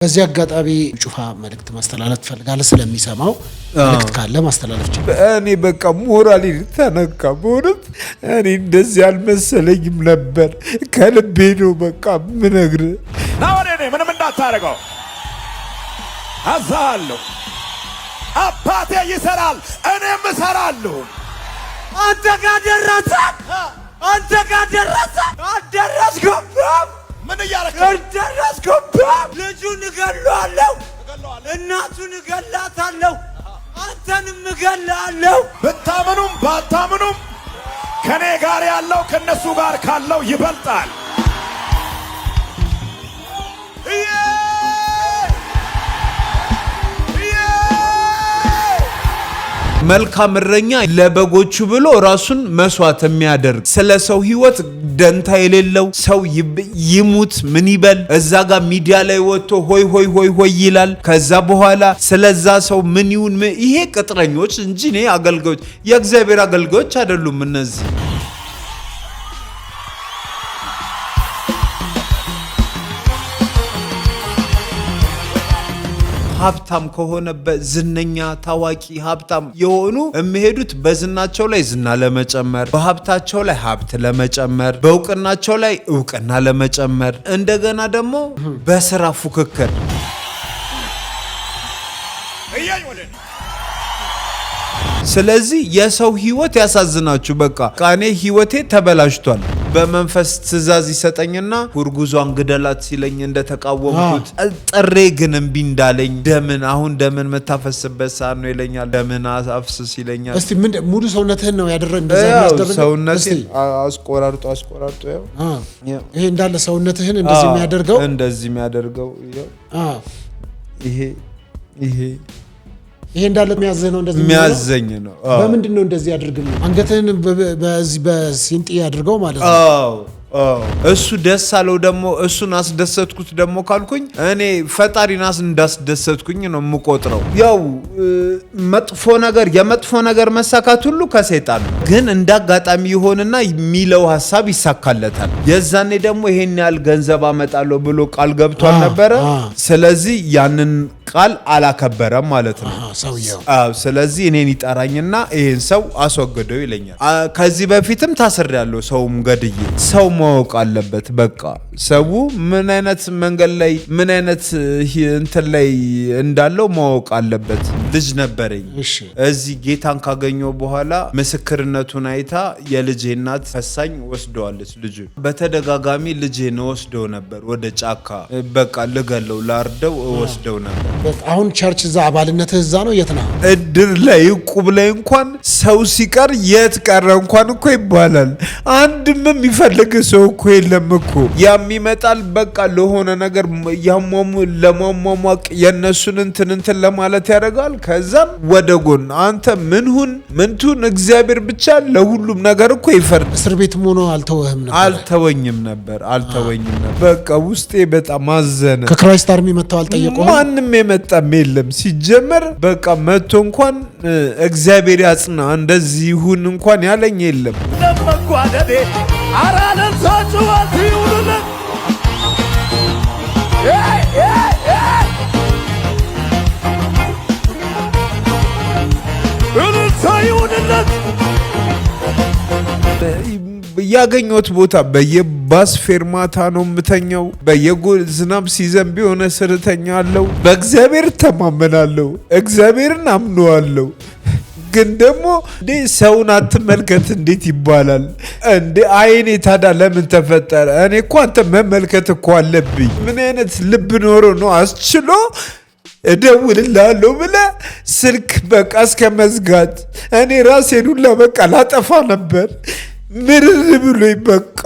በዚህ አጋጣሚ ጩፋ መልእክት ማስተላለፍ ፈልጋለህ ስለሚሰማው መልእክት ካለ ማስተላለፍ ይችላል። እኔ በቃ ሞራሊ ተነካ። በእውነት እኔ እንደዚህ አልመሰለኝም ነበር። ከልቤ ነው በቃ ምነግርህ። ና ወደ እኔ ምንም እንዳታረገው አዛለሁ። አባቴ ይሰራል እኔም እሰራለሁ። አንተ ጋር ደረሰ አደረስኩብህ። ምን እያረክ ደረስኩብህ። ልጁን እገለዋለሁ፣ እናቱን እገላታለሁ፣ አንተንም እገላለሁ። ብታምኑም ባታምኑም ከኔ ጋር ያለው ከነሱ ጋር ካለው ይበልጣል። መልካም እረኛ ለበጎቹ ብሎ ራሱን መስዋዕት የሚያደርግ ስለ ሰው ህይወት ደንታ የሌለው ሰው ይሙት ምን ይበል እዛ ጋር ሚዲያ ላይ ወጥቶ ሆይ ሆይ ሆይ ሆይ ይላል። ከዛ በኋላ ስለዛ ሰው ምን ይሁን ይሄ ቅጥረኞች እንጂ እኔ አገልጋዮች የእግዚአብሔር አገልጋዮች አይደሉም እነዚህ። ሀብታም ከሆነ በዝነኛ ታዋቂ ሀብታም የሆኑ የሚሄዱት በዝናቸው ላይ ዝና ለመጨመር፣ በሀብታቸው ላይ ሀብት ለመጨመር፣ በእውቅናቸው ላይ እውቅና ለመጨመር፣ እንደገና ደግሞ በስራ ፉክክር። ስለዚህ የሰው ህይወት ያሳዝናችሁ። በቃ እኔ ህይወቴ ተበላሽቷል። በመንፈስ ትእዛዝ ይሰጠኝና ጉርጉዟን ግደላት ሲለኝ እንደተቃወምኩት ጥሬ ግን እምቢ እንዳለኝ ደምን መታፈስበት ሰዓት ነው ይለኛል። ደምን አፍስስ ይለኛል። እስቲ ምን ሙሉ ሰውነትህን ነው ያደረገ እንደዛ ያስደረገ ሰውነቴን አስቆራርጦ ያው ይሄ እንዳለ ሰውነትህን እንደዚህ የሚያደርገው ይሄ እንዳለ የሚያዘኝ ነው የሚያዘኝ ነው። በምንድን ነው እንደዚህ ያድርግልኝ? አንገትህን በዚህ በሲንጤ ያድርገው ማለት ነው። እሱ ደስ አለው ደግሞ እሱን አስደሰትኩት ደግሞ ካልኩኝ እኔ ፈጣሪን እንዳስደሰትኩኝ ነው የምቆጥረው። ያው የመጥፎ ነገር መሳካት ሁሉ ከሰይጣን ነው። ግን እንዳጋጣሚ ይሆንና የሚለው ሐሳብ ይሳካለታል። የዛኔ ደግሞ ይሄን ያህል ገንዘብ አመጣለሁ ብሎ ቃል ገብቷል ነበረ። ስለዚህ ያንን ቃል አላከበረም ማለት ነው ሰውየው። ስለዚህ እኔን ይጠራኝና ይሄን ሰው አስወግደው ይለኛል። ከዚህ በፊትም ታስሬያለሁ። ሰውም ገድዬ ሰው ማወቅ አለበት። በቃ ሰው ምን አይነት መንገድ ላይ ምን አይነት እንትን ላይ እንዳለው ማወቅ አለበት። ልጅ ነበረኝ። እዚህ ጌታን ካገኘው በኋላ ምስክርነቱን አይታ የልጄ እናት ፈሳኝ ወስደዋለች። ልጅ በተደጋጋሚ ልጄን ወስደው ነበር ወደ ጫካ። በቃ ልገለው ላርደው ወስደው ነበር። አሁን ቸርች እዛ አባልነትህ እዛ ነው? የት ነው? እድር ላይ ቁብ ላይ እንኳን ሰው ሲቀር የት ቀረ እንኳን እኮ ይባላል። አንድም የሚፈልግ ሰው እኮ የለም እኮ። ያም ይመጣል በቃ ለሆነ ነገር ለማሟሟቅ የነሱን እንትን ለማለት ያደርጋል። ከዛም ወደ ጎን አንተ ምንቱን እግዚአብሔር ብቻ ለሁሉም ነገር እኮ ይፈርድ። እስር ቤትም ሆኖ አልተወኝም ነበር። በቃ ውስጤ በጣም አዘነ። ከክራይስት አርሚ መጥተው አልጠየቁም? ማንም የመጣም የለም ሲጀመር። በቃ መጥቶ እንኳን እግዚአብሔር ያጽና እንደዚህ ይሁን እንኳን ያለኝ የለም። ለመጓደዴ አራለን ሳጭዋት ይውሉልን ይውሉልን ያገኘሁት ቦታ በየባስ ፌርማታ ነው የምተኛው። ዝናብ ሲዘንብ የሆነ ስርተኛ አለው። በእግዚአብሔር ተማመናለሁ፣ እግዚአብሔርን አምነዋለሁ። ግን ደግሞ ሰውን አትመልከት እንዴት ይባላል እንዴ? አይኔ ታዲያ ለምን ተፈጠረ? እኔ እኮ አንተ መመልከት እኮ አለብኝ። ምን አይነት ልብ ኖሮ ነው አስችሎ እደውልልሃለሁ ብለህ ስልክ በቃ እስከ መዝጋት። እኔ ራሴን ሁላ በቃ ላጠፋ ነበር። ምርር ብሎኝ በቃ